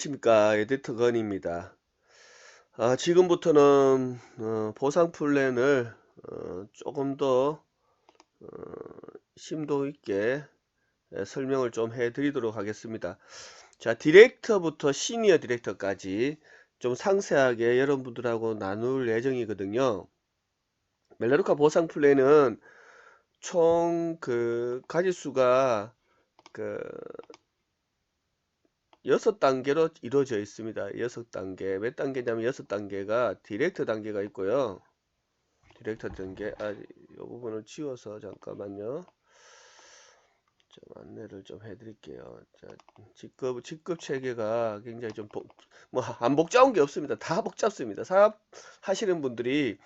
안녕하십니까, 에디터 건입니다. 지금부터는 보상 플랜을 조금 더 어, 심도 있게 설명을 좀 해드리도록 하겠습니다. 자, 디렉터부터 시니어 디렉터까지 좀 상세하게 여러분들하고 나눌 예정이거든요. 멜라루카 보상 플랜은 총 그 가지수가 그 6단계로 이루어져 있습니다. 6단계. 몇 단계냐면 6단계가 디렉터 단계가 있고요. 디렉터 단계. 이 부분을 지워서 잠깐만요. 좀 안내를 좀 해드릴게요. 자, 직급 체계가 굉장히 좀 안 복잡한 게 없습니다. 다 복잡습니다. 사업 하시는 분들이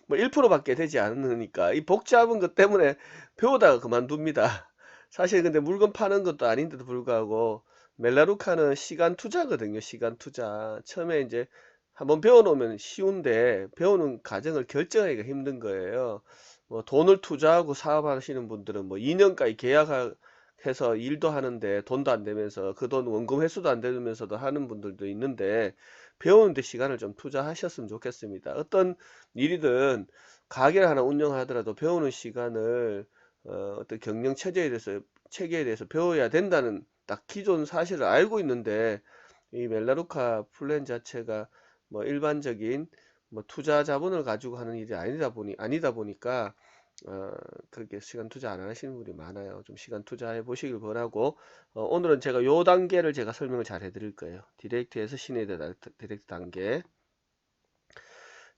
뭐 1%밖에 되지 않으니까 이 복잡한 것 때문에 배우다가 그만둡니다. 사실 근데 물건 파는 것도 아닌데도 불구하고 멜라루카는 시간 투자거든요. 시간 투자. 처음에 이제 한번 배워놓으면 쉬운데 배우는 과정을 결정하기가 힘든 거예요. 뭐 돈을 투자하고 사업하시는 분들은 뭐 2년까지 계약해서 일도 하는데 돈도 안 되면서 그 돈 원금 회수도 안 되면서도 하는 분들도 있는데 배우는데 시간을 좀 투자하셨으면 좋겠습니다. 어떤 일이든 가게를 하나 운영하더라도 배우는 시간을 어떤 경영 체계에 대해서 배워야 된다는 딱 기존 사실을 알고 있는데 이 멜라루카 플랜 자체가 뭐 일반적인 뭐 투자 자본을 가지고 하는 일이 아니다 보니까 그렇게 시간 투자 안 하시는 분이 많아요. 좀 시간 투자해 보시길 바라고 오늘은 제가 요 단계를 제가 설명을 잘 해드릴 거예요. 디렉트에서 시네드 디렉트 단계.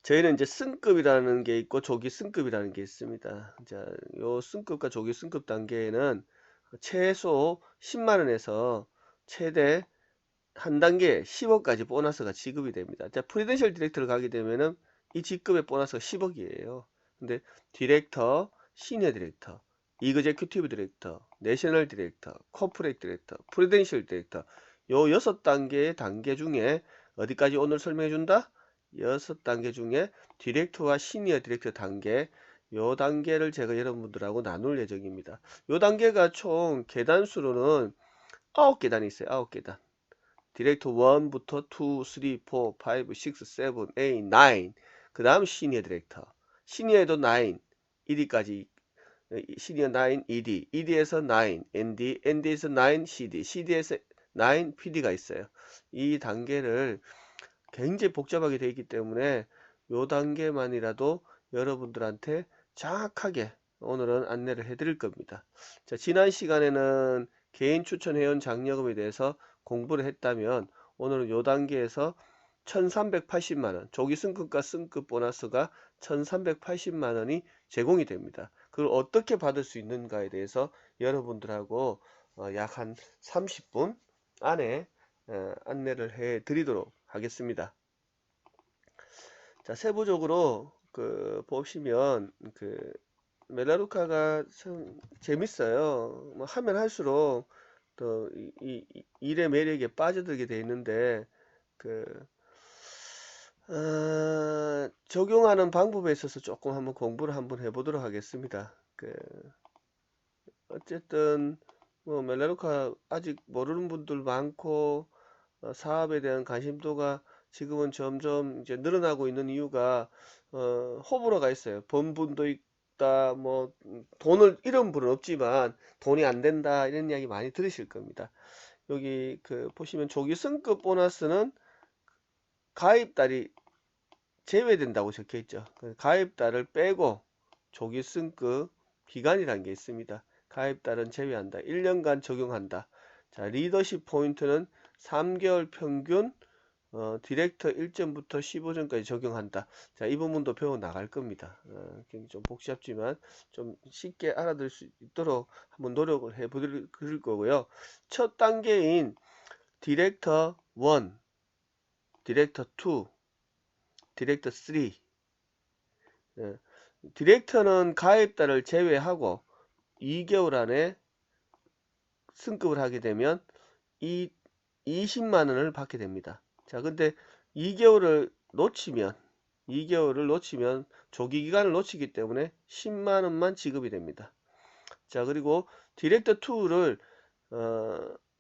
저희는 이제 승급이라는 게 있고 조기 승급이라는 게 있습니다. 자, 요 승급과 조기 승급 단계에는 최소 10만 원에서 최대 한 단계 10억까지 보너스가 지급이 됩니다. 자, 프리덴셜 디렉터를 가게 되면은 이 직급의 보너스가 10억이에요. 근데 디렉터, 시니어 디렉터, 이그제큐티브 디렉터, 내셔널 디렉터, 코퍼레이트 디렉터, 프리덴셜 디렉터 요 6단계의 단계 중에 어디까지 오늘 설명해 준다? 6단계 중에 디렉터와 시니어 디렉터 단계 요 단계를 제가 여러분들하고 나눌 예정입니다. 요 단계가 총 계단수로는 9계단이 있어요. 9계단. 디렉터 1부터 2, 3, 4, 5, 6, 7, 8, 9. 그 다음 시니어 디렉터. 시니어에도 9, 1위까지 시니어 9, ED, ED에서 9, ND, ND에서 9, CD, CD에서 9, PD가 있어요. 이 단계를 굉장히 복잡하게 되어 있기 때문에 요 단계만이라도 여러분들한테 정확하게 오늘은 안내를 해드릴 겁니다. 자, 지난 시간에는 개인 추천 회원 장려금에 대해서 공부를 했다면 오늘은 요 단계에서 1380만원 조기 승급과 승급 보너스가 1380만원이 제공이 됩니다. 그걸 어떻게 받을 수 있는가에 대해서 여러분들하고 약 한 30분 안에 안내를 해 드리도록 하겠습니다. 자, 세부적으로 보시면 멜라루카가 참 재밌어요. 뭐 하면 할수록 또 일의 매력에 빠져들게 돼 있는데 그 적용하는 방법에 있어서 조금 한번 공부를 한번 해보도록 하겠습니다. 어쨌든 뭐 멜라루카 아직 모르는 분들 많고 사업에 대한 관심도가 지금은 점점 이제 늘어나고 있는 이유가 호불호가 있어요. 번 분도 있다, 뭐 돈을 잃은 분은 없지만 돈이 안 된다 이런 이야기 많이 들으실 겁니다. 여기 보시면 조기 승급 보너스는 가입달이 제외된다고 적혀 있죠. 가입달을 빼고 조기 승급 기간이라는 게 있습니다. 가입달은 제외한다. 1년간 적용한다. 자, 리더십 포인트는 3개월 평균 디렉터 1점부터 15점까지 적용한다. 자, 이 부분도 배워 나갈 겁니다. 굉장히 좀 복잡지만 좀 쉽게 알아들 수 있도록 한번 노력을 해 보실 거고요. 첫 단계인 디렉터 1, 디렉터 2, 디렉터 3. 디렉터는 가입달을 제외하고 2개월 안에 승급을 하게 되면 이 20만 원을 받게 됩니다. 자, 근데 2개월을 놓치면 조기 기간을 놓치기 때문에 10만 원만 지급이 됩니다. 자, 그리고 디렉터 2를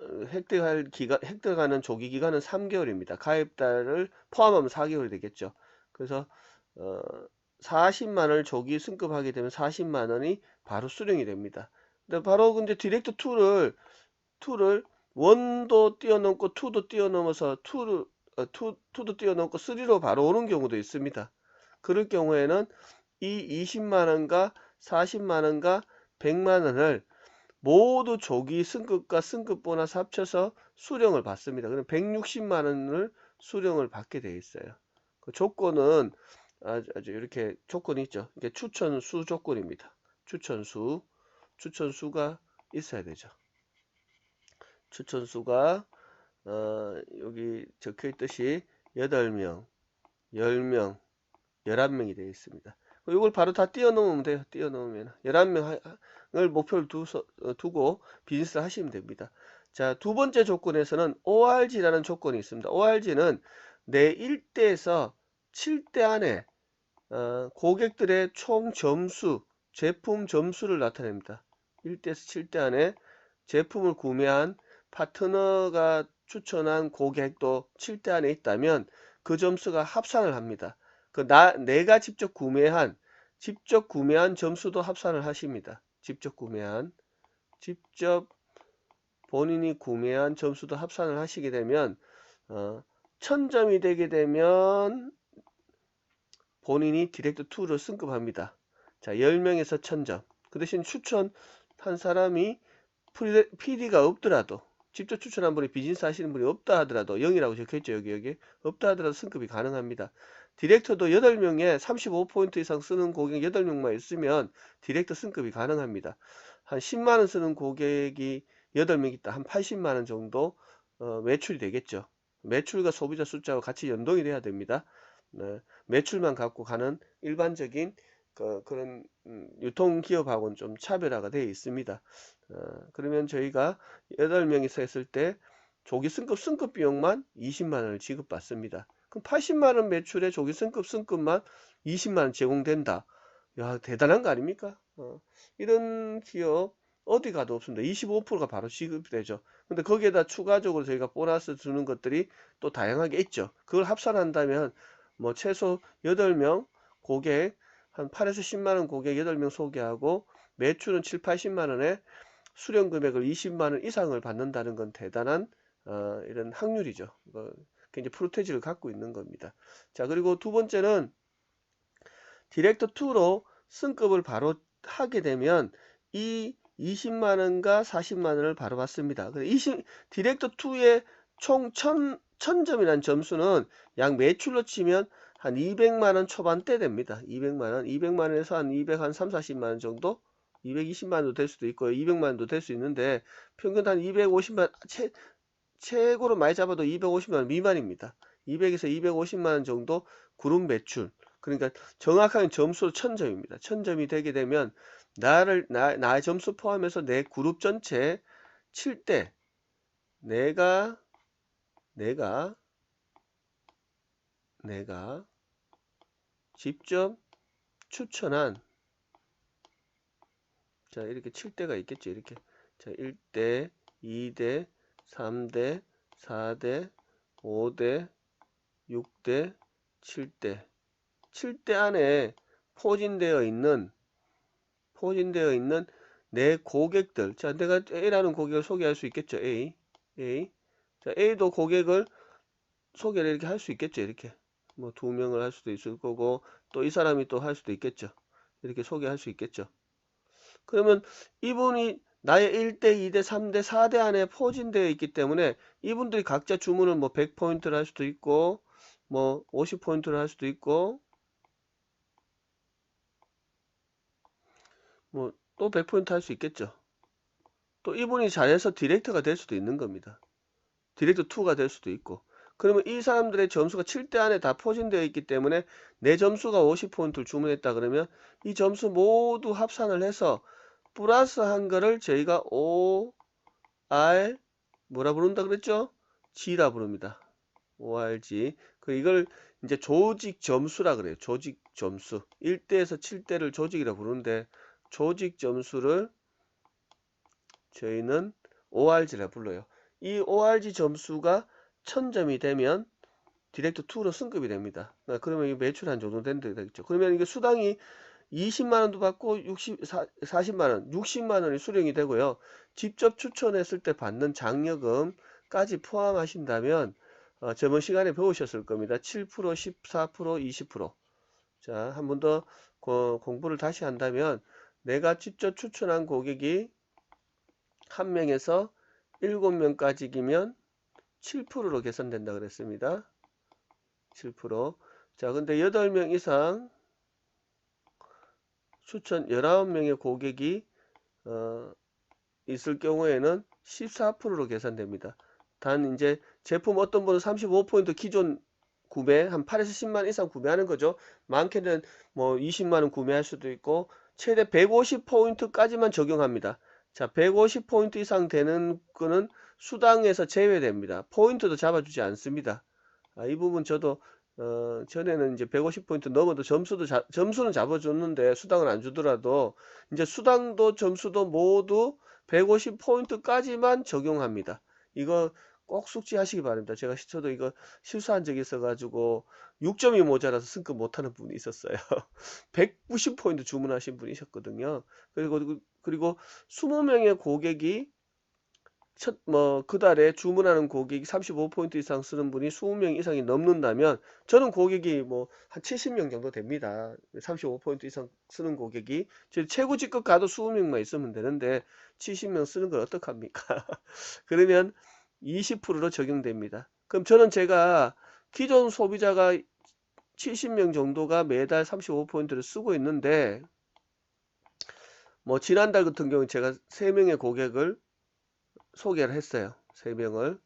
획득하는 조기 기간은 3개월입니다. 가입달을 포함하면 4개월이 되겠죠. 그래서 40만원을 조기 승급하게 되면 40만원이 바로 수령이 됩니다. 근데 바로 근데 디렉트 2를 1도 뛰어넘고 2도 뛰어넘어서 2도 뛰어넘고 3로 바로 오는 경우도 있습니다. 그럴 경우에는 이 20만원과 40만원과 100만원을 모두 조기 승급과 승급 보너스 합쳐서 수령을 받습니다. 그럼 160만원을 수령을 받게 되어 있어요. 그 조건은 아주 이렇게 조건이 있죠. 이게 추천수 조건입니다. 추천수가 있어야 되죠. 추천수가 여기 적혀 있듯이 8명, 10명, 11명이 되어 있습니다. 이걸 바로 다 뛰어넘으면 돼요. 뛰어넘으면 11명을 목표를 두고 비즈니스를 하시면 됩니다. 자, 두 번째 조건에서는 ORG라는 조건이 있습니다. ORG는 내 1대에서 7대 안에 고객들의 총 점수, 제품 점수를 나타냅니다. 1대에서 7대 안에 제품을 구매한 파트너가 추천한 고객도 7대 안에 있다면 그 점수가 합산을 합니다. 내가 직접 구매한 점수도 합산을 하십니다. 직접 본인이 구매한 점수도 합산을 하시게 되면 1000점이 되게 되면 본인이 디렉트 2를 승급합니다. 자, 10명에서 1000점. 그 대신 추천한 사람이 PD가 없더라도, 직접 추천한 분이 비즈니스 하시는 분이 없다 하더라도 0이라고 적혀있죠. 여기 없다 하더라도 승급이 가능합니다. 디렉터도 8명에 35포인트 이상 쓰는 고객 8명만 있으면 디렉터 승급이 가능합니다. 한 10만원 쓰는 고객이 8명 있다. 한 80만원 정도 매출이 되겠죠. 매출과 소비자 숫자와 같이 연동이 돼야 됩니다. 매출만 갖고 가는 일반적인 그런 유통기업하고는 좀 차별화가 되어 있습니다. 그러면 저희가 8명이서 했을 때 조기 승급 비용만 20만원을 지급받습니다. 그럼 80만원 매출에 조기 승급만 20만원 제공된다. 야, 대단한 거 아닙니까? 이런 기업 어디 가도 없습니다. 25%가 바로 지급되죠. 근데 거기에다 추가적으로 저희가 보너스 주는 것들이 또 다양하게 있죠. 그걸 합산한다면 뭐 최소 8명 고객 한 8에서 10만원 고객 8명 소개하고 매출은 7, 80만원에 수령 금액을 20만원 이상을 받는다는 건 대단한 이런 확률이죠. 굉장히 프로테지를 갖고 있는 겁니다. 자, 그리고 두 번째는 디렉터 2로 승급을 바로 하게 되면 이 20만원과 40만원을 바로 받습니다. 디렉터 2의 총 1000점이라는 점수는 약 매출로 치면 한 200만원 초반대 됩니다. 200만원에서 한 3, 40만원 정도? 220만원도 될 수도 있고요. 200만원도 될 수 있는데 평균 한 250만원, 최고로 많이 잡아도 250만원 미만입니다. 200에서 250만원 정도 그룹 매출. 그러니까 정확하게 점수로 1000점입니다. 1000점이 되게 되면 나의 점수 포함해서 내 그룹 전체 7대 내가 직접 추천한 자 이렇게 7대가 있겠죠. 이렇게 자 1대 2대 3대 4대 5대 6대 7대 안에 포진되어 있는 내 고객들. 자, 내가 A라는 고객을 소개할 수 있겠죠. A. 자, A도 고객을 소개를 이렇게 할 수 있겠죠. 이렇게. 뭐 2명을 할 수도 있을 거고 또 이 사람이 또 할 수도 있겠죠. 이렇게 소개할 수 있겠죠. 그러면 이분이 나의 1대, 2대, 3대, 4대 안에 포진되어 있기 때문에 이분들이 각자 주문을 뭐 100포인트를 할 수도 있고 뭐 50포인트를 할 수도 있고 뭐 또 100포인트 할 수 있겠죠. 또 이분이 잘해서 디렉터가 될 수도 있는 겁니다. 디렉터 2가 될 수도 있고. 그러면 이 사람들의 점수가 7대 안에 다 포진되어 있기 때문에 내 점수가 50포인트를 주문했다 그러면 이 점수 모두 합산을 해서 플러스 한 거를 저희가 OR 뭐라 부른다 그랬죠? G라 부릅니다. ORG. 이걸 이제 조직 점수라 그래요. 조직 점수. 1대에서 7대를 조직이라 부르는데 조직 점수를 저희는 ORG라 불러요. 이 ORG 점수가 1000점이 되면 디렉트 2로 승급이 됩니다. 그러면 이게 매출 한 정도 된다 되겠죠. 그러면 이게 수당이 20만원도 받고 40만원, 60만원이 수령이 되고요. 직접 추천했을 때 받는 장려금까지 포함하신다면 저번 시간에 배우셨을 겁니다. 7%, 14%, 20%. 자, 한 번 더 공부를 다시 한다면 내가 직접 추천한 고객이 1명에서 7명까지이면 7%로 계산된다 그랬습니다. 7%. 자, 근데 8명 이상 추천 19명의 고객이 있을 경우에는 14%로 계산됩니다. 단 이제 제품 어떤 분은 35포인트 기존 구매 한 8에서 10만 이상 구매하는 거죠. 많게는 뭐 20만원 구매할 수도 있고 최대 150포인트까지만 적용합니다. 자, 150포인트 이상 되는 거는 수당에서 제외됩니다. 포인트도 잡아주지 않습니다. 이 부분 저도 전에는 이제 150포인트 넘어도 점수는 잡아줬는데 수당을 안 주더라도 이제 수당도 점수도 모두 150포인트까지만 적용합니다. 이거 꼭 숙지하시기 바랍니다. 저도 이거 실수한 적이 있어가지고 6점이 모자라서 승급 못하는 분이 있었어요. 190포인트 주문하신 분이셨거든요. 그리고 20명의 고객이 그 달에 주문하는 고객이 35포인트 이상 쓰는 분이 20명 이상이 넘는다면 저는 고객이 뭐 한 70명 정도 됩니다. 35포인트 이상 쓰는 고객이 최고 직급 가도 20명만 있으면 되는데 70명 쓰는 걸 어떡합니까? 그러면 20%로 적용됩니다. 그럼 제가 기존 소비자가 70명 정도가 매달 35포인트를 쓰고 있는데 뭐 지난달 같은 경우는 제가 3명의 고객을 소개를 했어요. 3명을.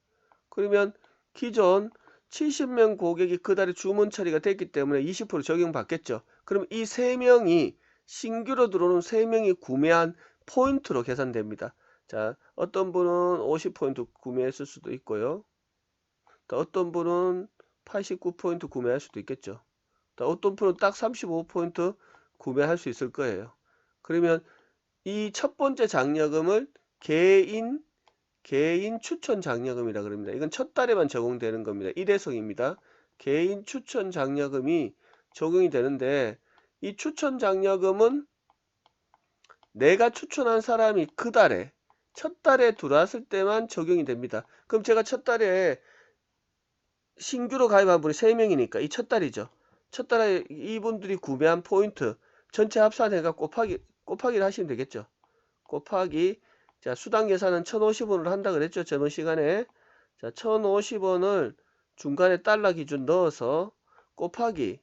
그러면 기존 70명 고객이 그달에 주문 처리가 됐기 때문에 20% 적용받겠죠. 그럼 이 3명이 신규로 들어오는 3명이 구매한 포인트로 계산됩니다. 자, 어떤 분은 50포인트 구매했을 수도 있고요. 또 어떤 분은 89포인트 구매할 수도 있겠죠. 또 어떤 분은 딱 35포인트 구매할 수 있을 거예요. 그러면 이 첫 번째 장려금을 개인 추천 장려금이라 그럽니다. 이건 첫 달에만 적용되는 겁니다. 1회성입니다. 개인 추천 장려금이 적용이 되는데 이 추천 장려금은 내가 추천한 사람이 그 달에 첫 달에 들어왔을 때만 적용이 됩니다. 그럼 제가 첫 달에 신규로 가입한 분이 3명이니까 이 첫 달이죠. 첫 달에 이분들이 구매한 포인트 전체 합산해가 곱하기를 하시면 되겠죠. 곱하기 자, 수당 계산은 1050원을 한다 그랬죠. 저번 시간에. 자, 1050원을 중간에 달러 기준 넣어서 곱하기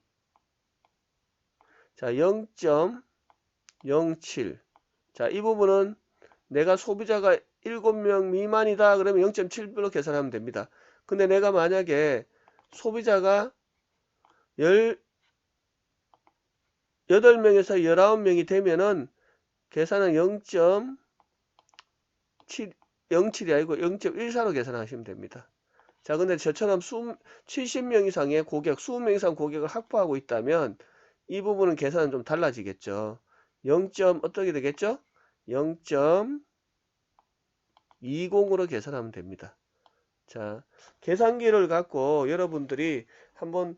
자, 0.07. 자, 이 부분은 내가 소비자가 7명 미만이다 그러면 0.7별로 계산하면 됩니다. 근데 내가 만약에 소비자가 8명에서 19명이 되면은 계산은 0.07이 아니고 0.14로 계산하시면 됩니다. 자, 근데 저처럼 70명 이상의 고객, 20명 이상 고객을 확보하고 있다면 이 부분은 계산은 좀 달라지겠죠. 0. 어떻게 되겠죠? 0.20으로 계산하면 됩니다. 자, 계산기를 갖고 여러분들이 한번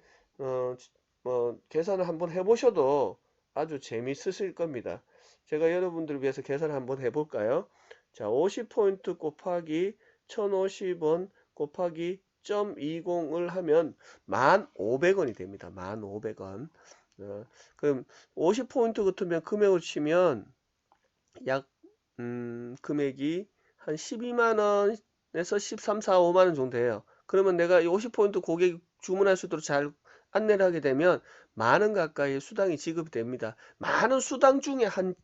계산을 한번 해보셔도 아주 재미있으실 겁니다. 제가 여러분들을 위해서 계산을 한번 해볼까요? 자, 50포인트 곱하기 1050원 곱하기 0.20을 하면 1,500원이 됩니다. 1,500원. 그럼 50포인트 같으면 금액을 치면 약 금액이 한 12만원에서 13, 4, 5만원 정도 돼요. 그러면 내가 이 50포인트 고객 주문할 수 있도록 잘 안내를 하게 되면 만원 가까이 수당이 지급이 됩니다. 많은 수당 중에 한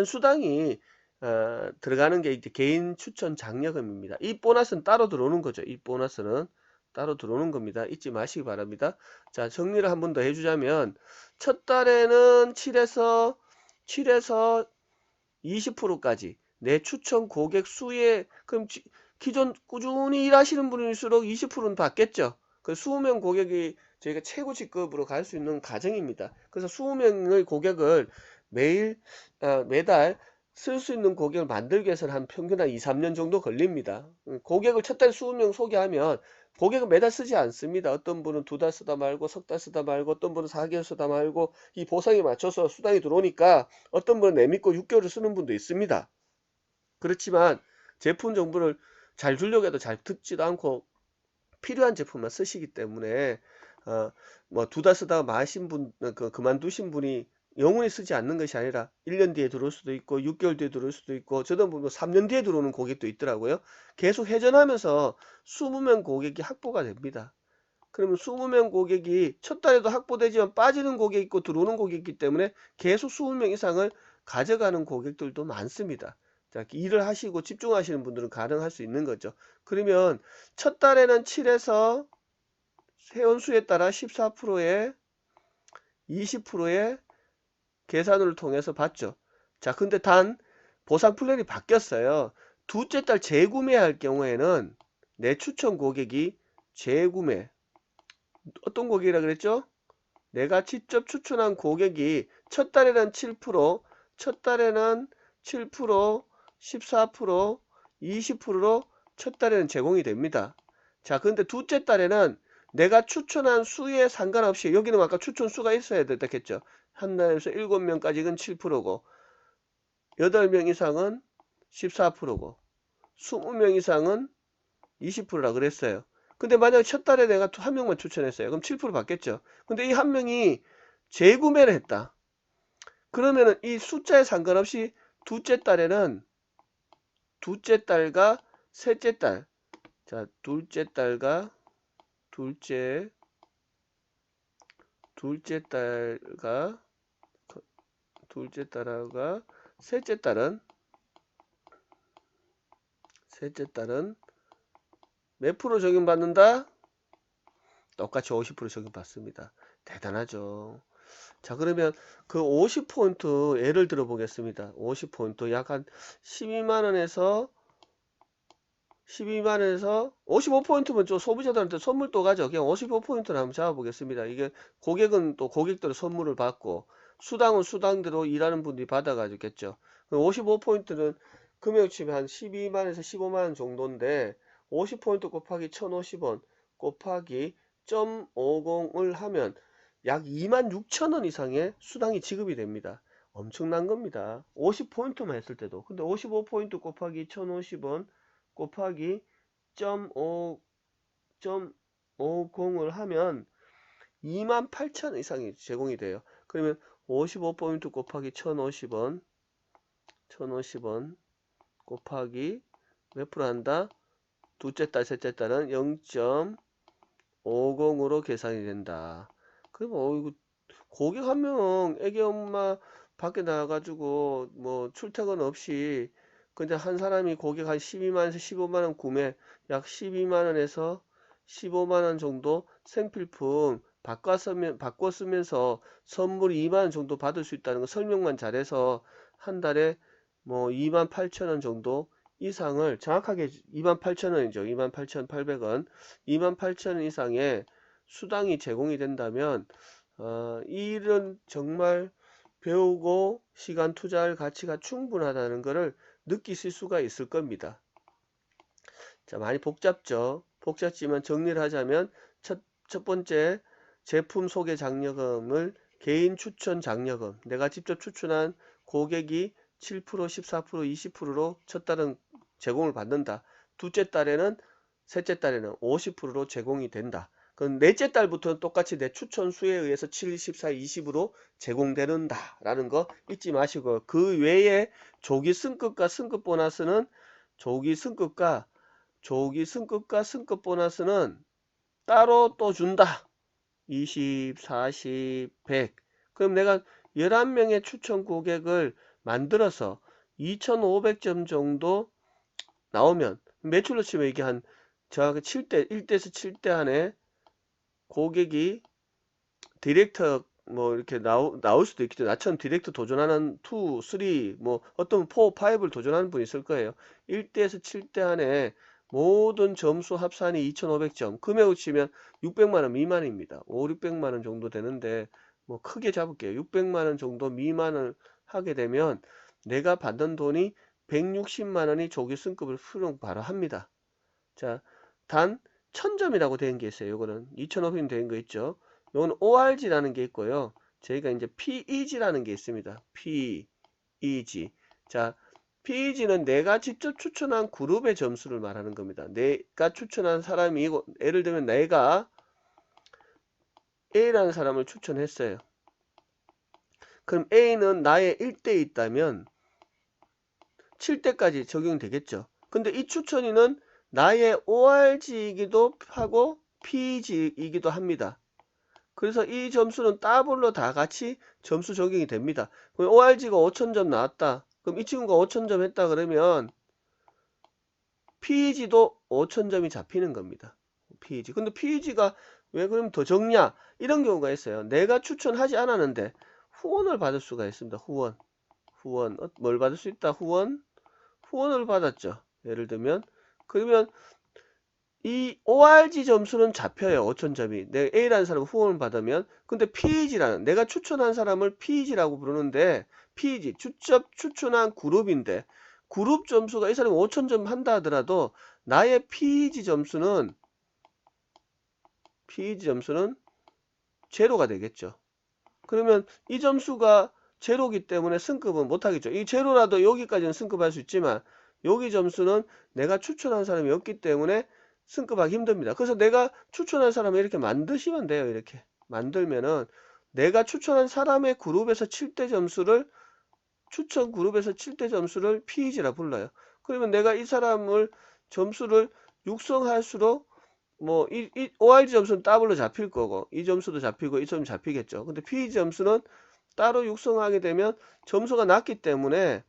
수당이 들어가는 게 이제 개인 추천 장려금입니다. 이 보너스는 따로 들어오는 거죠. 이 보너스는 따로 들어오는 겁니다. 잊지 마시기 바랍니다. 자, 정리를 한 번 더 해주자면 첫 달에는 7에서 20%까지 내 추천 고객 수에 그럼 기존 꾸준히 일하시는 분일수록 20%는 받겠죠. 그 20명 고객이 저희가 최고 직급으로 갈 수 있는 가정입니다. 그래서 20명의 고객을 매달 쓸 수 있는 고객을 만들기 위해서는 한 평균 한 2, 3년 정도 걸립니다. 고객을 첫 달에 20명 소개하면 고객은 매달 쓰지 않습니다. 어떤 분은 2달 쓰다 말고 석 달 쓰다 말고 어떤 분은 4개월 쓰다 말고 이 보상에 맞춰서 수당이 들어오니까 어떤 분은 내믿고 6개월을 쓰는 분도 있습니다. 그렇지만 제품 정보를 잘 주려고 해도 잘 듣지도 않고 필요한 제품만 쓰시기 때문에 뭐 2달 쓰다가 마신 분, 그만두신 분이 영원히 쓰지 않는 것이 아니라 1년 뒤에 들어올 수도 있고 6개월 뒤에 들어올 수도 있고 저도 보면 3년 뒤에 들어오는 고객도 있더라고요. 계속 회전하면서 20명 고객이 확보가 됩니다. 그러면 20명 고객이 첫 달에도 확보되지만 빠지는 고객이 있고 들어오는 고객이 있기 때문에 계속 20명 이상을 가져가는 고객들도 많습니다. 자, 일을 하시고 집중하시는 분들은 가능할 수 있는 거죠. 그러면 첫 달에는 7에서 회원수에 따라 14%의 20%의 계산을 통해서 받죠. 자, 근데 단 보상 플랜이 바뀌었어요. 둘째 달 재구매할 경우에는 내 추천 고객이 재구매, 어떤 고객이라 그랬죠? 내가 직접 추천한 고객이 첫 달에는 7%, 첫 달에는 7%, 14%, 20%로 첫 달에는 제공이 됩니다. 자, 근데 둘째 달에는 내가 추천한 수에 상관없이, 여기는 아까 추천 수가 있어야 됐겠죠. 한 달에서 7명까지는 7%고 8명 이상은 14%고 20명 이상은 20%라 그랬어요. 근데 만약에 첫 달에 내가 한 명만 추천했어요. 그럼 7% 받겠죠. 근데 이 한 명이 재구매를 했다. 그러면은 이 숫자에 상관없이 둘째 달에는 둘째 달과 셋째 달, 자, 둘째 달과 둘째 달과 둘째 달과 셋째 달은 몇 프로 적용받는다? 똑같이 50% 적용받습니다. 대단하죠. 자, 그러면 그 50포인트 예를 들어 보겠습니다. 50포인트 약 한 12만원에서 55포인트면 좀 소비자들한테 선물 또 가죠. 그냥 55포인트를 한번 잡아보겠습니다. 이게 고객은 또 고객대로 선물을 받고 수당은 수당대로 일하는 분들이 받아가지겠죠. 55포인트는 금액 치면 한 12만에서 15만원 정도인데 50포인트 곱하기 1050원 곱하기 0.50을 하면 약 26,000원 이상의 수당이 지급이 됩니다. 엄청난 겁니다. 50포인트만 했을 때도. 근데 55포인트 곱하기 1050원 곱하기 0.50을 하면 28,000원 이상이 제공이 돼요. 그러면 55포인트 곱하기 1050원 곱하기 몇 프로 한다? 둘째 달, 셋째 달은 0.50으로 계산이 된다. 그럼 이거 고객 한 명 애기 엄마 밖에 나가가지고 뭐 출퇴근 없이 그냥 한 사람이 고객 한 12만원에서 15만원 구매 약 12만원에서 15만원 정도 생필품 바꿔 쓰면서 선물 2만원 정도 받을 수 있다는 거 설명만 잘해서 한 달에 뭐 28,000원 정도 이상을 정확하게 28,000원이죠. 28,800원 28,000원 이상의 수당이 제공이 된다면 일은 정말 배우고 시간 투자할 가치가 충분하다는 것을 느끼실 수가 있을 겁니다. 자, 많이 복잡죠. 복잡지만 정리를 하자면 첫 번째 제품 소개 장려금을 개인 추천 장려금, 내가 직접 추천한 고객이 7%, 14%, 20%로 첫 달은 제공을 받는다. 둘째 달에는 셋째 달에는 50%로 제공이 된다. 그럼 넷째 달부터는 똑같이 내 추천 수에 의해서 7, 14, 20으로 제공되는다 라는 거 잊지 마시고, 그 외에 조기 승급과 승급 보너스는 조기 승급과 승급 보너스는 따로 또 준다. 20, 40, 100. 그럼 내가 11명의 추천 고객을 만들어서 2500점 정도 나오면 매출로 치면 이게 한 정확히 7대 1대에서 7대 안에 고객이 디렉터 뭐 이렇게 나올 수도 있겠죠. 나처럼 디렉터 도전하는 2, 3, 뭐 어떤 4, 5를 도전하는 분이 있을 거예요. 1대에서 7대 안에 모든 점수 합산이 2500점, 금액을 치면 600만원 미만입니다. 5, 600만원 정도 되는데 뭐 크게 잡을게요. 600만원 정도 미만을 하게 되면 내가 받은 돈이 160만 원이 조기 승급을 수령 바로 합니다. 자, 단 1000점이라고 된 게 있어요. 요거는 2500점 된 거 있죠. 요건 ORG라는 게 있고요. 저희가 이제 PEG라는 게 있습니다. PEG. 자, PEG는 내가 직접 추천한 그룹의 점수를 말하는 겁니다. 내가 추천한 사람이, 예를 들면 내가 A라는 사람을 추천했어요. 그럼 A는 나의 1대에 있다면 7대까지 적용되겠죠. 근데 이 추천인은 나의 ORG이기도 하고 PEG이기도 합니다. 그래서 이 점수는 더블로 다 같이 점수 적용이 됩니다. 그럼 ORG가 5000점 나왔다. 그럼 이 친구가 5000점 했다 그러면 PEG도 5000점이 잡히는 겁니다. PEG. 근데 PEG가 왜 그럼 더 적냐? 이런 경우가 있어요. 내가 추천하지 않았는데 후원을 받을 수가 있습니다. 후원. 뭘 받을 수 있다? 후원을 받았죠. 예를 들면 그러면 이 ORG 점수는 잡혀요. 5000점이. 내 A라는 사람 후원을 받으면. 근데 PEG라는 내가 추천한 사람을 PEG라고 부르는데 PEG 직접 추천한 그룹인데 그룹 점수가 이 사람이 5000점 한다 하더라도 나의 PEG 점수는 제로가 되겠죠. 그러면 이 점수가 제로기 때문에 승급은 못하겠죠. 이 제로라도 여기까지는 승급할 수 있지만 여기 점수는 내가 추천한 사람이 없기 때문에 승급하기 힘듭니다. 그래서 내가 추천한 사람을 이렇게 만드시면 돼요. 이렇게 만들면은 내가 추천한 사람의 그룹에서 7대 점수를 추천 그룹에서 7대 점수를 PEG라 불러요. 그러면 내가 이 사람을 점수를 육성할수록 뭐 이 ORG 점수는 더블로 잡힐 거고 이 점수도 잡히고 이 점수 잡히겠죠. 근데 PEG 점수는 따로 육성하게 되면 점수가 낮기 때문에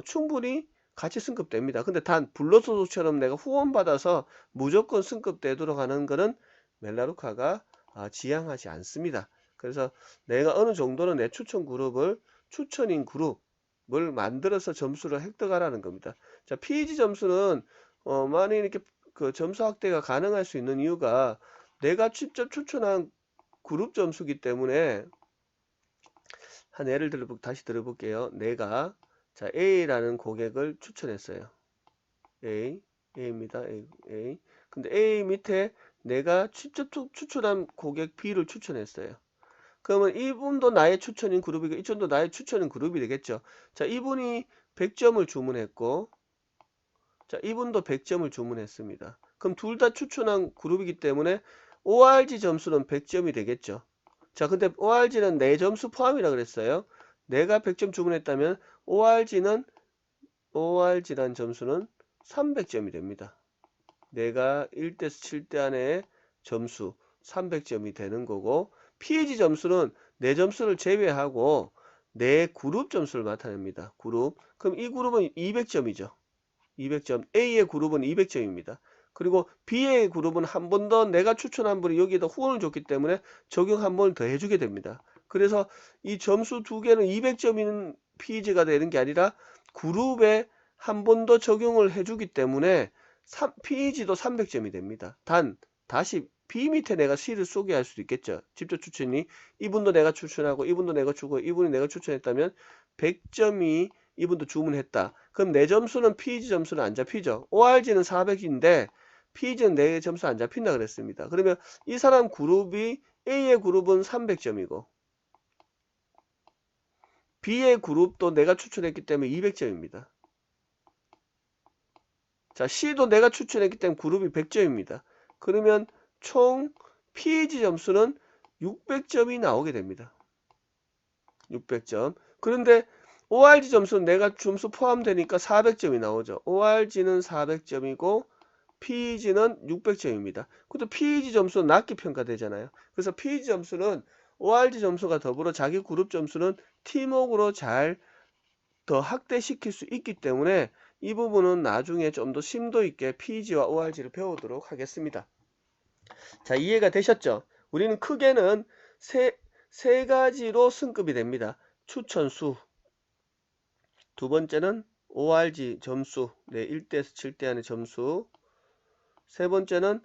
충분히 같이 승급됩니다. 근데 단 불로소득처럼 내가 후원받아서 무조건 승급되도록 하는 것은 멜라루카가 지향하지 않습니다. 그래서 내가 어느 정도는 내 추천인 그룹을 만들어서 점수를 획득하라는 겁니다. 자, PEG 점수는 많이 이렇게 그 점수 확대가 가능할 수 있는 이유가 내가 직접 추천한 그룹 점수기 때문에 한 예를 들어 다시 들어볼게요. 내가 자 A라는 고객을 추천했어요. A입니다. A. 근데 A 밑에 내가 직접 추천한 고객 B를 추천했어요. 그러면 이분도 나의 추천인 그룹이고 이분도 나의 추천인 그룹이 되겠죠. 자, 이분이 100점을 주문했고 자, 이분도 100점을 주문했습니다. 그럼 둘 다 추천한 그룹이기 때문에 ORG 점수는 100점이 되겠죠. 자, 근데 ORG는 내 점수 포함이라 그랬어요. 내가 100점 주문했다면 ORG란 점수는 300점이 됩니다. 내가 1대에서 7대 안에 점수 300점이 되는 거고 PEG 점수는 내 점수를 제외하고 내 그룹 점수를 나타냅니다. 그룹. 그럼 이 그룹은 200점이죠. 200점. A의 그룹은 200점입니다. 그리고 B의 그룹은 한 번 더 내가 추천한 분이 여기에다 후원을 줬기 때문에 적용 한 번을 더 해주게 됩니다. 그래서 이 점수 두 개는 200점인 PEG가 되는 게 아니라 그룹에 한 번 더 적용을 해주기 때문에 PEG도 300점이 됩니다. 단 다시 B 밑에 내가 C를 쏘게 할 수도 있겠죠. 직접 추천이 이분도 내가 추천하고 이분도 내가 주고 이분이 내가 추천했다면 100점이 이분도 주문했다. 그럼 내 점수는 PEG 점수는 안 잡히죠. ORG는 400인데 PEG는 내 점수 안 잡힌다 그랬습니다. 그러면 이 사람 그룹이 A의 그룹은 300점이고 B의 그룹도 내가 추천했기 때문에 200점입니다. 자, C도 내가 추천했기 때문에 그룹이 100점입니다. 그러면 총 PEG 점수는 600점이 나오게 됩니다. 600점. 그런데 ORG 점수는 내가 점수 포함되니까 400점이 나오죠. ORG는 400점이고 PEG는 600점입니다. 근데 PEG 점수는 낮게 평가되잖아요. 그래서 PEG 점수는 ORG 점수가 더불어 자기 그룹 점수는 팀워크로 잘 더 확대시킬 수 있기 때문에 이 부분은 나중에 좀 더 심도 있게 PEG와 ORG를 배우도록 하겠습니다. 자, 이해가 되셨죠? 우리는 크게는 세 가지로 승급이 됩니다. 추천수, 두 번째는 ORG 점수, 네, 1대에서 7대 안의 점수, 세 번째는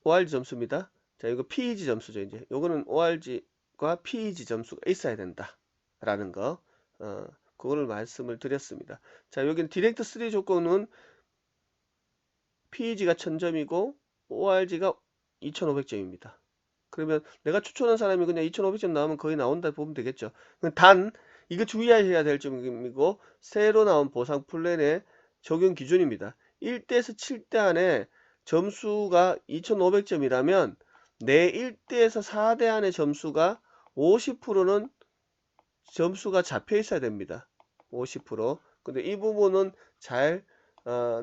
ORG 점수입니다. 자, 이거 PEG 점수죠. 이제 요거는 ORG과 PEG 점수가 있어야 된다 라는 거. 그거를 말씀을 드렸습니다. 자, 여기는 디렉트 3 조건은 PEG가 1000점이고 ORG가 2500점입니다. 그러면 내가 추천한 사람이 그냥 2500점 나오면 거의 나온다 보면 되겠죠. 단 이거 주의하셔야 될 점이고, 새로 나온 보상 플랜의 적용 기준입니다. 1대에서 7대 안에 점수가 2500점이라면 내 1대에서 4대 안에 점수가 50%는 점수가 잡혀 있어야 됩니다. 50%. 근데 이 부분은 잘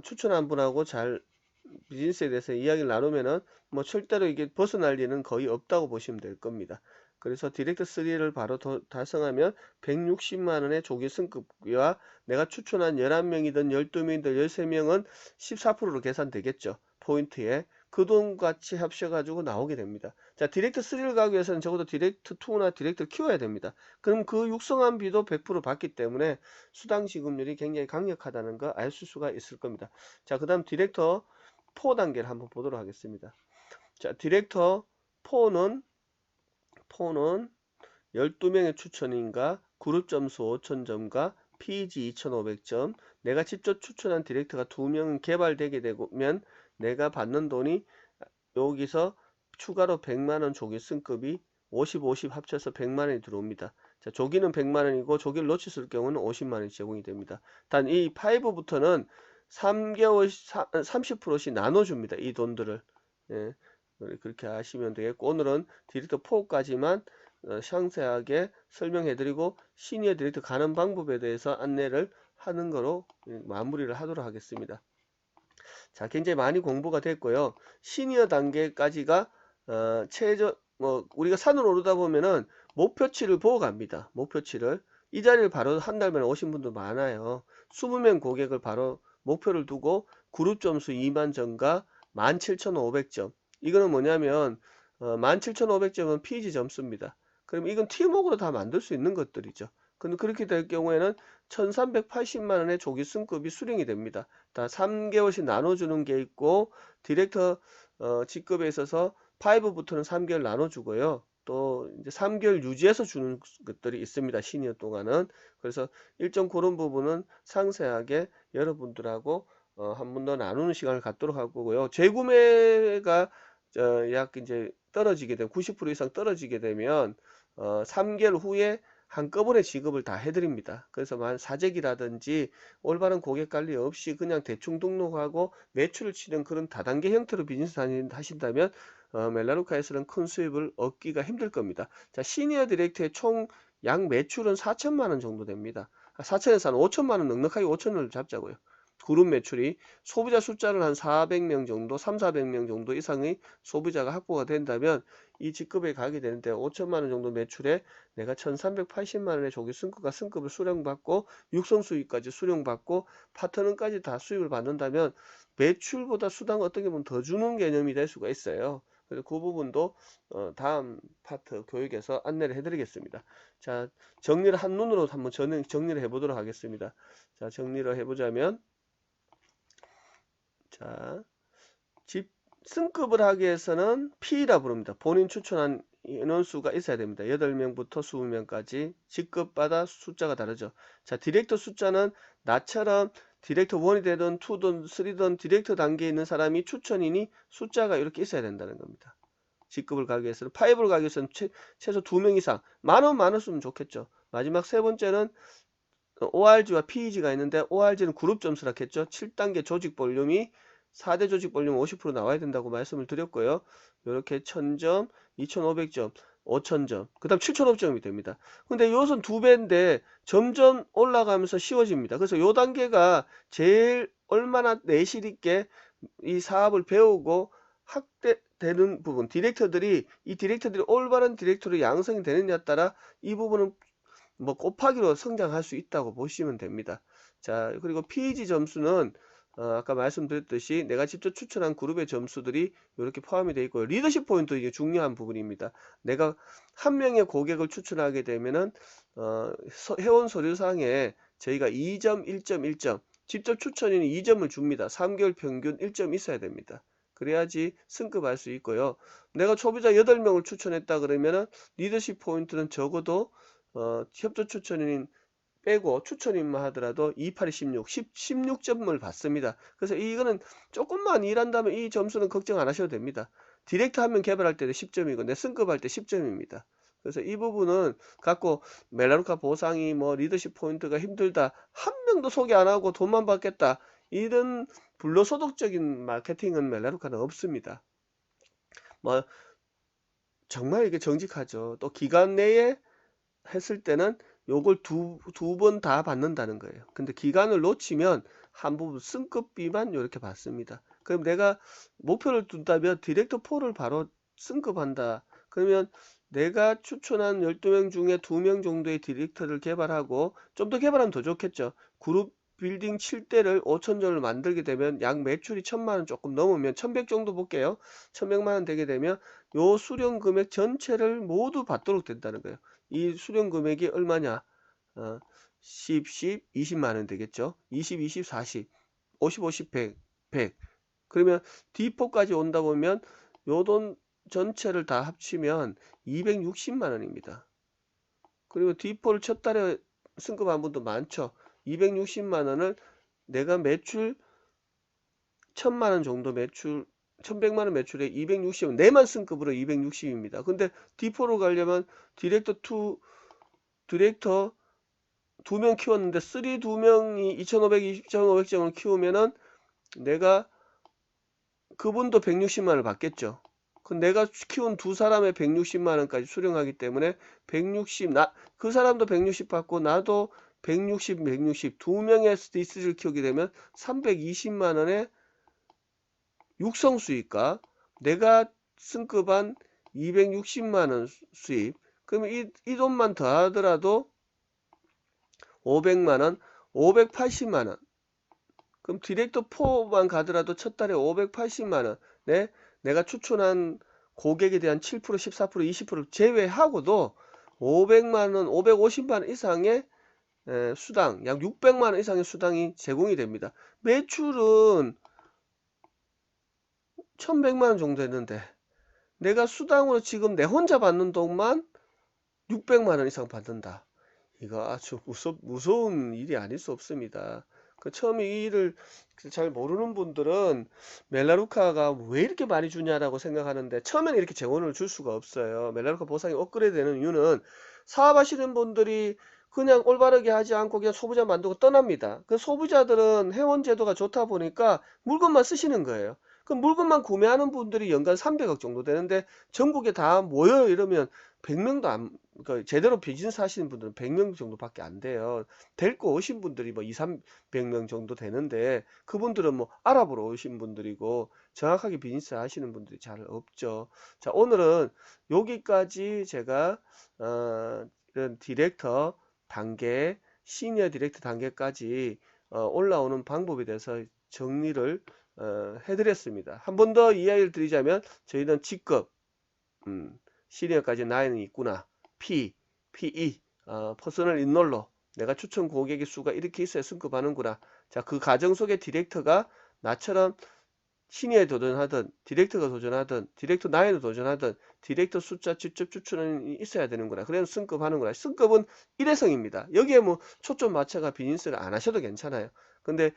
추천한 분하고 잘 비즈니스에 대해서 이야기를 나누면은 뭐 절대로 이게 벗어날 일은 거의 없다고 보시면 될 겁니다. 그래서 디렉트 3를 바로 달성하면 160만원의 조기 승급비와 내가 추천한 11명이든 12명이든 13명은 14%로 계산되겠죠. 포인트에. 그 돈 같이 합쳐가지고 나오게 됩니다. 자, 디렉트 3를 가기 위해서는 적어도 디렉트 2나 디렉트를 키워야 됩니다. 그럼 그 육성한 비도 100% 받기 때문에 수당 지급률이 굉장히 강력하다는 거 알 수가 있을 겁니다. 자, 그 다음 디렉터 4 단계를 한번 보도록 하겠습니다. 자, 디렉터 4는 12명의 추천인과 그룹 점수 5000점과 PEG 2500점, 내가 직접 추천한 디렉터가 2명은 개발되게 되면 내가 받는 돈이 여기서 추가로 100만원 조기 승급이 50, 50 합쳐서 100만원이 들어옵니다. 자, 조기는 100만원이고 조기를 놓쳤을 경우는 50만원이 제공이 됩니다. 단 이 5부터는 3개월 30%씩 나눠줍니다. 이 돈들을. 예, 그렇게 하시면 되겠고, 오늘은 디렉터 4까지만 상세하게 설명해드리고 시니어 디렉터 가는 방법에 대해서 안내를 하는 거로 마무리를 하도록 하겠습니다. 자, 굉장히 많이 공부가 됐고요. 시니어 단계까지가 최저 우리가 산을 오르다 보면은 목표치를 보고 갑니다. 목표치를. 이 자리를 바로 한 달 만에 오신 분도 많아요. 20명 고객을 바로 목표를 두고 그룹 점수 2만 점과 17,500점. 이거는 뭐냐면 17,500점은 PEG 점수입니다. 그럼 이건 팀워크로 다 만들 수 있는 것들이죠. 근데 그렇게 될 경우에는 1380만원의 조기 승급이 수령이 됩니다. 다 3개월씩 나눠주는 게 있고, 디렉터 직급에 있어서 5부터는 3개월 나눠주고요. 또 이제 3개월 유지해서 주는 것들이 있습니다. 시니어 동안은. 그래서 일정 그런 부분은 상세하게 여러분들하고 한 번 더 나누는 시간을 갖도록 할 거고요. 재구매가 약 이제 떨어지게 되면 90% 이상 떨어지게 되면 3개월 후에 한꺼번에 지급을 다 해드립니다. 그래서 사재기라든지 올바른 고객 관리 없이 그냥 대충 등록하고 매출을 치는 그런 다단계 형태로 비즈니스 하신다면 멜라루카에서는 큰 수입을 얻기가 힘들 겁니다. 자, 시니어 디렉트의 총 약 매출은 4천만원 정도 됩니다. 4천에서 한 5천만원, 넉넉하게 5천원을 잡자고요. 그룹 매출이 소비자 숫자를 한 400명 정도, 400명 정도 이상의 소비자가 확보가 된다면 이 직급에 가게 되는데 5천만원 정도 매출에 내가 1380만원의 조기 승급과 승급을 수령받고 육성 수익까지 수령받고 파트너까지 다 수익을 받는다면 매출보다 수당 어떻게 보면 더 주는 개념이 될 수가 있어요. 그래서 그 부분도 다음 파트 교육에서 안내를 해드리겠습니다. 자, 정리를 한눈으로 한번 정리를 해보도록 하겠습니다. 자, 정리를 해보자면, 자, 승급을 하기 위해서는 P라 부릅니다. 본인 추천한 인원수가 있어야 됩니다. 8명부터 20명까지 직급마다 숫자가 다르죠. 자, 디렉터 숫자는 나처럼 디렉터 1이 되든 2든 3든 디렉터 단계에 있는 사람이 추천이니 숫자가 이렇게 있어야 된다는 겁니다. 직급을 가기 위해서는 5를 가기 위해서는 최소 2명 이상 많았으면 좋겠죠. 마지막 세 번째는 ORG와 PEG가 있는데 ORG는 그룹 점수라 했죠. 7단계 조직 볼륨이 4대 조직 볼륨 50% 나와야 된다고 말씀을 드렸고요. 이렇게 1000점, 2500점, 5000점, 그 다음 7500점이 됩니다. 근데 이것은 2배인데 점점 올라가면서 쉬워집니다. 그래서 이 단계가 제일 얼마나 내실 있게 이 사업을 배우고 확대되는 부분, 이 디렉터들이 올바른 디렉터로 양성이 되느냐에 따라 이 부분은 뭐 곱하기로 성장할 수 있다고 보시면 됩니다. 자, 그리고 PEG 점수는 아까 말씀드렸듯이 내가 직접 추천한 그룹의 점수들이 이렇게 포함이 되어 있고요. 리더십 포인트 이게 중요한 부분입니다. 내가 한 명의 고객을 추천하게 되면은 회원 서류상에 저희가 2점, 1점, 1점 직접 추천인은 2점을 줍니다. 3개월 평균 1점 있어야 됩니다. 그래야지 승급할 수 있고요. 내가 소비자 8명을 추천했다 그러면은 리더십 포인트는 적어도 협조 추천인 빼고 추천인만 하더라도 28이 16점을 받습니다. 그래서 이거는 조금만 일한다면 이 점수는 걱정 안 하셔도 됩니다. 디렉트 한 명 개발할 때도 10점이고 내 승급할 때 10점입니다. 그래서 이 부분은 갖고 멜라루카 보상이 뭐 리더십 포인트가 힘들다, 한 명도 소개 안 하고 돈만 받겠다, 이런 불로소득적인 마케팅은 멜라루카는 없습니다. 뭐 정말 이게 정직하죠. 또 기간 내에 했을 때는 요걸 두 번 다 받는다는 거예요. 근데 기간을 놓치면 한 부분 승급비만 요렇게 받습니다. 그럼 내가 목표를 둔다면 디렉터 4를 바로 승급한다. 그러면 내가 추천한 12명 중에 2명 정도의 디렉터를 개발하고, 좀 더 개발하면 더 좋겠죠. 그룹 빌딩 7대를 5,000점을 만들게 되면 약 매출이 1,000만원 조금 넘으면 1,100 정도 볼게요. 1,100만원 되게 되면 요 수령 금액 전체를 모두 받도록 된다는 거예요. 이 수령 금액이 얼마냐? 10, 20만원 되겠죠. 20, 20, 40, 50, 50, 100. 그러면 D4까지 온다 보면 요 돈 전체를 다 합치면 260만원입니다. 그리고 D4를 첫 달에 승급한 분도 많죠. 260만원을 내가 매출 1,000만원 정도 매출, 1,100만원 매출에 260, 내만 승급으로 260입니다. 근데 D4로 가려면 디렉터 2명 키웠는데 2명이 2,500점을 키우면은 내가 그분도 160만원을 받겠죠. 그 내가 키운 두 사람의 160만원까지 수령하기 때문에 160, 그 사람도 160 받고 나도 160 두 명의 디스를 키우게 되면 320만원의 육성 수익과 내가 승급한 260만원 수입, 그러면 이 돈만 더하더라도 500만원, 580만원. 그럼 디렉터 4만 가더라도 첫 달에 580만원. 내가 추천한 고객에 대한 7%, 14%, 20% 제외하고도 500만원, 550만원 이상의 수당, 약 600만원 이상의 수당이 제공이 됩니다. 매출은 1,100만원 정도 됐는데 내가 수당으로 지금 내 혼자 받는 돈만 600만원 이상 받는다. 이거 아주 무서운 일이 아닐 수 없습니다. 처음에 이 일을 잘 모르는 분들은 멜라루카가 왜 이렇게 많이 주냐라고 생각하는데, 처음에는 이렇게 재원을 줄 수가 없어요. 멜라루카 보상이 업그레이드 되는 이유는 사업하시는 분들이 그냥 올바르게 하지 않고 그냥 소부자 만들고 떠납니다. 그 소부자들은 회원 제도가 좋다 보니까 물건만 쓰시는 거예요. 그 물건만 구매하는 분들이 연간 300억 정도 되는데 전국에 다 모여요 이러면 100명도 안, 그러니까 제대로 비즈니스 하시는 분들은 100명 정도밖에 안 돼요. 데리고 오신 분들이 뭐 2, 300명 정도 되는데 그분들은 뭐 알아보러 오신 분들이고 정확하게 비즈니스 하시는 분들이 잘 없죠. 자, 오늘은 여기까지 제가 이런 디렉터 단계, 시니어 디렉터 단계까지 올라오는 방법에 대해서 정리를 해드렸습니다. 한 번 더 이야기를 드리자면 저희는 직급, 시니어까지 나이는 있구나. PE, 퍼스널 인롤러, 내가 추천 고객의 수가 이렇게 있어야 승급하는구나. 자, 그 과정 속에 디렉터가 나처럼 시니어에 도전하든, 디렉터가 도전하든, 디렉터 나이로 도전하든, 디렉터 숫자 직접 추천이 있어야 되는구나. 그래서 승급하는구나. 승급은 일회성입니다. 여기에 뭐 초점 맞춰가 비즈니스를 안 하셔도 괜찮아요. 근데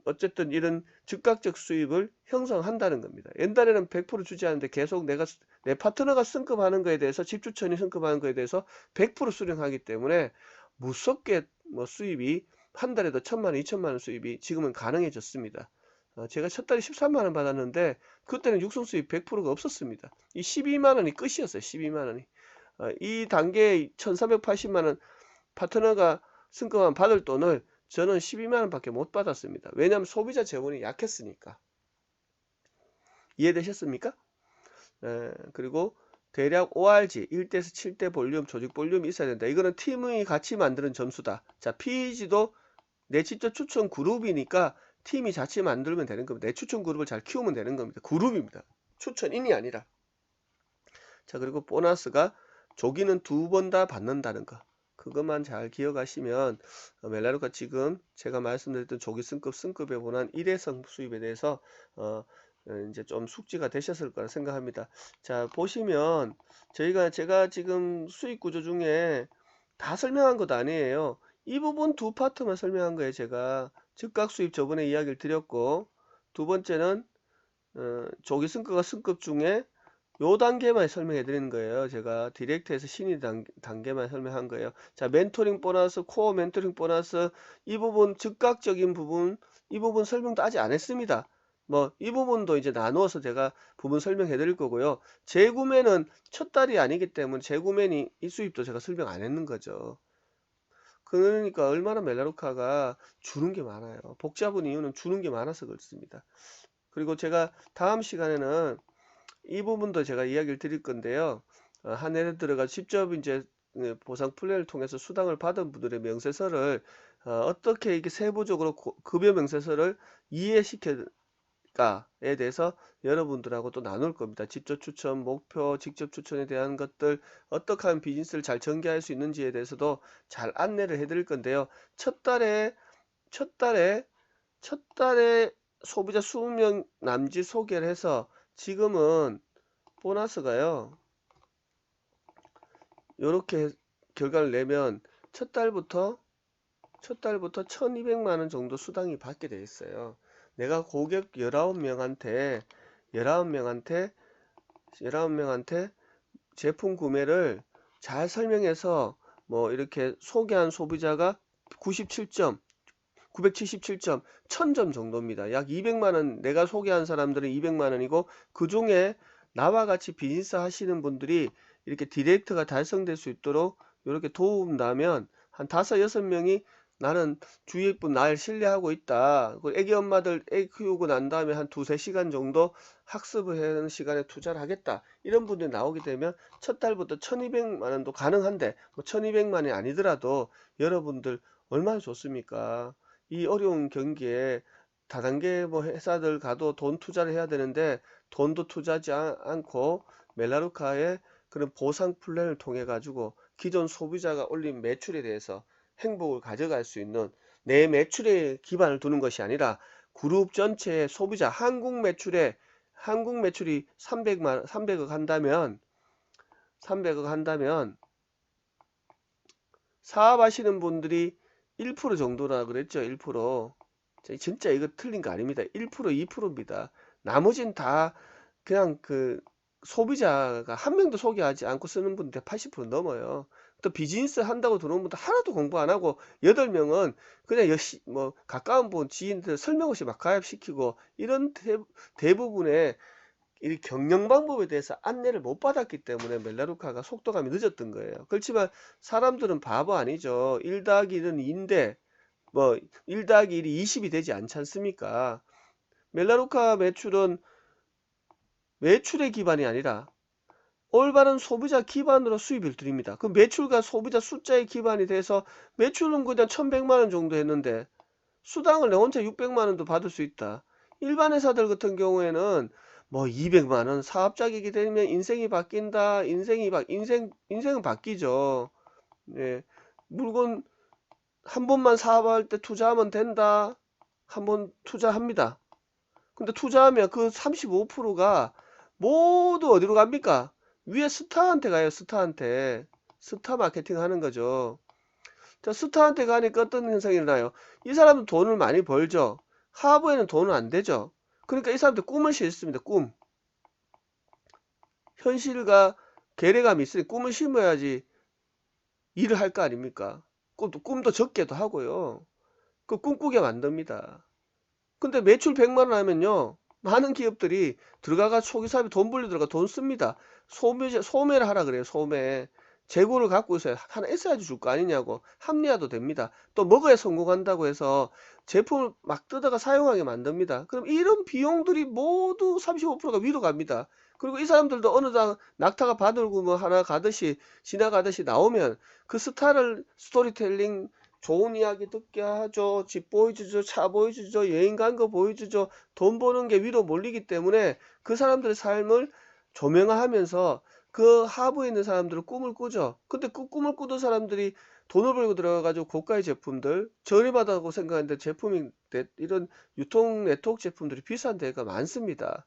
어쨌든 이런 즉각적 수입을 형성한다는 겁니다. 옛날에는 100% 주지 않는데 계속 내 파트너가 승급하는 거에 대해서, 집주천이 승급하는 거에 대해서 100% 수령하기 때문에 무섭게 뭐 수입이 한 달에도 1,000만원, 2,000만원 수입이 지금은 가능해졌습니다. 제가 첫 달에 13만원 받았는데 그때는 육성 수입 100%가 없었습니다. 이 12만원이 끝이었어요. 12만원이. 이 단계에 1,380만원 파트너가 승급하면 받을 돈을 저는 12만원 밖에 못 받았습니다. 왜냐하면 소비자 재원이 약했으니까. 이해되셨습니까? 그리고 대략 ORG 1대에서 7대 볼륨, 조직 볼륨이 있어야 된다. 이거는 팀이 같이 만드는 점수다. 자, PEG도 내 직접 추천 그룹이니까 팀이 같이 만들면 되는 겁니다. 내 추천 그룹을 잘 키우면 되는 겁니다. 그룹입니다. 추천인이 아니라. 자, 그리고 보너스가 조기는 2번 다 받는다는 거. 그것만 잘 기억하시면 멜라루카 지금 제가 말씀드렸던 조기 승급에 관한 일회성 수입에 대해서 이제 좀 숙지가 되셨을 거라 생각합니다. 자, 보시면 제가 지금 수익 구조 중에 다 설명한 것 아니에요. 이 부분 두 파트만 설명한 거예요. 제가 즉각 수입 저번에 이야기를 드렸고, 두 번째는 조기 승급과 승급 중에 요 단계만 설명해 드리는 거예요. 제가 디렉트에서 신의 단계만 설명한 거예요. 자, 멘토링 보너스, 코어 멘토링 보너스, 이 부분 즉각적인 부분, 이 부분 설명도 아직 안 했습니다. 뭐 이 부분도 이제 나누어서 제가 부분 설명해 드릴 거고요. 재구매는 첫 달이 아니기 때문에 재구매니 이 수입도 제가 설명 안 했는 거죠. 그러니까 얼마나 멜라루카가 주는 게 많아요. 복잡한 이유는 주는 게 많아서 그렇습니다. 그리고 제가 다음 시간에는 이 부분도 제가 이야기를 드릴 건데요. 한 해에 들어가 직접 이제 보상 플랜을 통해서 수당을 받은 분들의 명세서를 어떻게 이렇게 세부적으로 급여 명세서를 이해시킬까에 대해서 여러분들하고 또 나눌 겁니다. 직접 추천, 목표, 직접 추천에 대한 것들, 어떻게 하면 비즈니스를 잘 전개할 수 있는지에 대해서도 잘 안내를 해드릴 건데요. 첫 달에 소비자 20명 남짓 소개를 해서 지금은 보너스가요. 요렇게 결과를 내면 첫 달부터 1200만원 정도 수당이 받게 돼 있어요. 내가 고객 19명한테 제품 구매를 잘 설명해서 뭐 이렇게 소개한 소비자가 97점, 977점, 1000점 정도입니다. 약 200만원, 내가 소개한 사람들은 200만원이고, 그 중에 나와 같이 비즈니스 하시는 분들이 이렇게 디렉트가 달성될 수 있도록 이렇게 도움나면 한 5, 6명이 나는 주위 분 날 신뢰하고 있다. 애기 엄마들 애기 키우고 난 다음에 한 2, 3시간 정도 학습을 하는 시간에 투자를 하겠다. 이런 분들이 나오게 되면 첫 달부터 1200만원도 가능한데, 뭐 1200만원이 아니더라도 여러분들 얼마나 좋습니까? 이 어려운 경기에 다단계 뭐 회사들 가도 돈 투자를 해야 되는데 돈도 투자하지 않고 멜라루카의 그런 보상 플랜을 통해 가지고 기존 소비자가 올린 매출에 대해서 행복을 가져갈 수 있는, 내 매출에 기반을 두는 것이 아니라 그룹 전체의 소비자 한국 매출이 300억 한다면 사업하시는 분들이 1% 정도라 그랬죠. 1%. 진짜 이거 틀린 거 아닙니다. 1%, 2%입니다. 나머지는 다 그냥 그 소비자가 한 명도 소개하지 않고 쓰는 분들 80% 넘어요. 또 비즈니스 한다고 들어온 분들 하나도 공부 안 하고 8명은 그냥 뭐 가까운 분 지인들 설명 없이 막 가입시키고, 이런 대부분의 이 경영 방법에 대해서 안내를 못 받았기 때문에 멜라루카가 속도감이 늦었던 거예요. 그렇지만 사람들은 바보 아니죠. 1 더하기 1은 2인데 뭐 1 더하기 1이 20이 되지 않지 않습니까? 멜라루카 매출은 매출의 기반이 아니라 올바른 소비자 기반으로 수입을 드립니다. 그 매출과 소비자 숫자의 기반이 돼서 매출은 그냥 1100만원 정도 했는데 수당을 내 혼자 600만원도 받을 수 있다. 일반 회사들 같은 경우에는 뭐 200만원 사업자격이 되면 인생이 바뀐다. 인생은 바뀌죠. 네. 물건 한 번만 사업할 때 투자하면 된다. 한번 투자합니다. 근데 투자하면 그 35%가 모두 어디로 갑니까? 위에 스타한테 가요. 스타한테. 스타 마케팅 하는 거죠. 자, 스타한테 가니까 어떤 현상이 일어나요? 이 사람은 돈을 많이 벌죠. 하부에는 돈은 안 되죠. 그러니까 이 사람들 꿈을 심습니다. 꿈. 현실과 괴리감이 있으니 꿈을 심어야지 일을 할 거 아닙니까? 꿈도 적게도 하고요. 그 꿈꾸게 만듭니다. 근데 매출 100만원 하면요, 많은 기업들이 들어가가 초기 사업에 돈 벌려 들어가 돈 씁니다. 소매를 하라 그래요. 소매. 재고를 갖고 있어야 하나 있어야지 줄 거 아니냐고. 합리화도 됩니다. 또 먹어야 성공한다고 해서 제품을 막 뜯어가 사용하게 만듭니다. 그럼 이런 비용들이 모두 35%가 위로 갑니다. 그리고 이 사람들도 어느 날 낙타가 바늘고 뭐 하나 가듯이 지나가듯이 나오면 그 스타를 스토리텔링 좋은 이야기 듣게 하죠. 집 보여주죠. 차 보여주죠. 여행 간 거 보여주죠. 돈 버는 게 위로 몰리기 때문에 그 사람들의 삶을 조명화하면서 그 하부에 있는 사람들은 꿈을 꾸죠. 근데 그 꿈을 꾸던 사람들이 돈을 벌고 들어가가지고 고가의 제품들, 저렴하다고 생각하는데 제품이 이런 유통 네트워크 제품들이 비싼 데가 많습니다.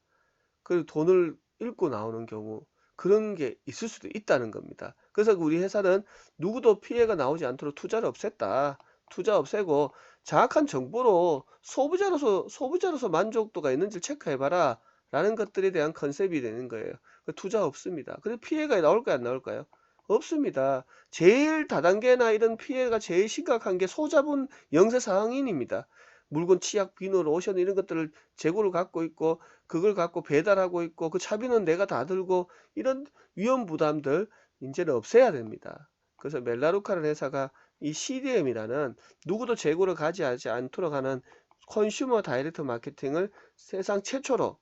그리고 돈을 잃고 나오는 경우, 그런 게 있을 수도 있다는 겁니다. 그래서 우리 회사는 누구도 피해가 나오지 않도록 투자를 없앴다. 투자 없애고 정확한 정보로 소비자로서 만족도가 있는지 체크해봐라 라는 것들에 대한 컨셉이 되는 거예요. 투자 없습니다. 근데 피해가 나올까요, 안 나올까요? 없습니다. 제일 다단계나 이런 피해가 제일 심각한 게 소자본 영세 상인입니다. 물건 치약, 비누, 로션 이런 것들을 재고를 갖고 있고 그걸 갖고 배달하고 있고 그 차비는 내가 다 들고 이런 위험 부담들 이제는 없애야 됩니다. 그래서 멜라루카라는 회사가 이 CDM이라는 누구도 재고를 가지하지 않도록 하는 컨슈머 다이렉트 마케팅을 세상 최초로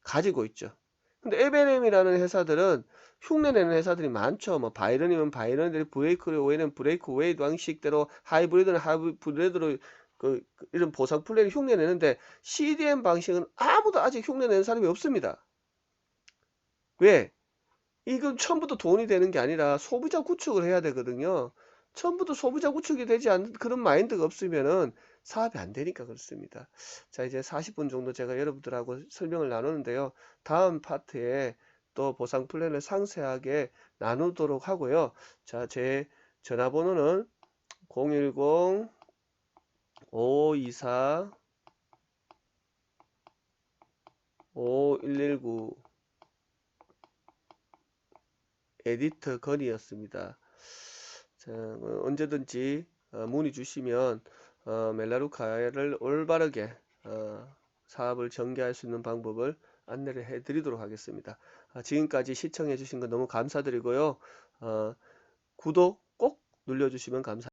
가지고 있죠. 근데 M&M이라는 회사들은 흉내내는 회사들이 많죠. 뭐 바이런이면 바이런들이 브레이크웨이는 브레이크웨이 방식대로 하이브리드는 하이브리드로 이런 보상 플랜을 흉내내는데 CDM 방식은 아무도 아직 흉내내는 사람이 없습니다. 왜? 이건 처음부터 돈이 되는 게 아니라 소비자 구축을 해야 되거든요. 처음부터 소비자 구축이 되지 않는 그런 마인드가 없으면은 사업이 안 되니까 그렇습니다. 자, 이제 40분 정도 제가 여러분들하고 설명을 나누는데요. 다음 파트에 또 보상 플랜을 상세하게 나누도록 하고요. 자, 제 전화번호는 010 524 5119 에디터 건이었습니다. 자, 언제든지 문의 주시면 멜라루카를 올바르게 사업을 전개할 수 있는 방법을 안내를 해 드리도록 하겠습니다. 지금까지 시청해 주신 거 너무 감사드리고요. 구독 꼭 눌러주시면 감사합니다.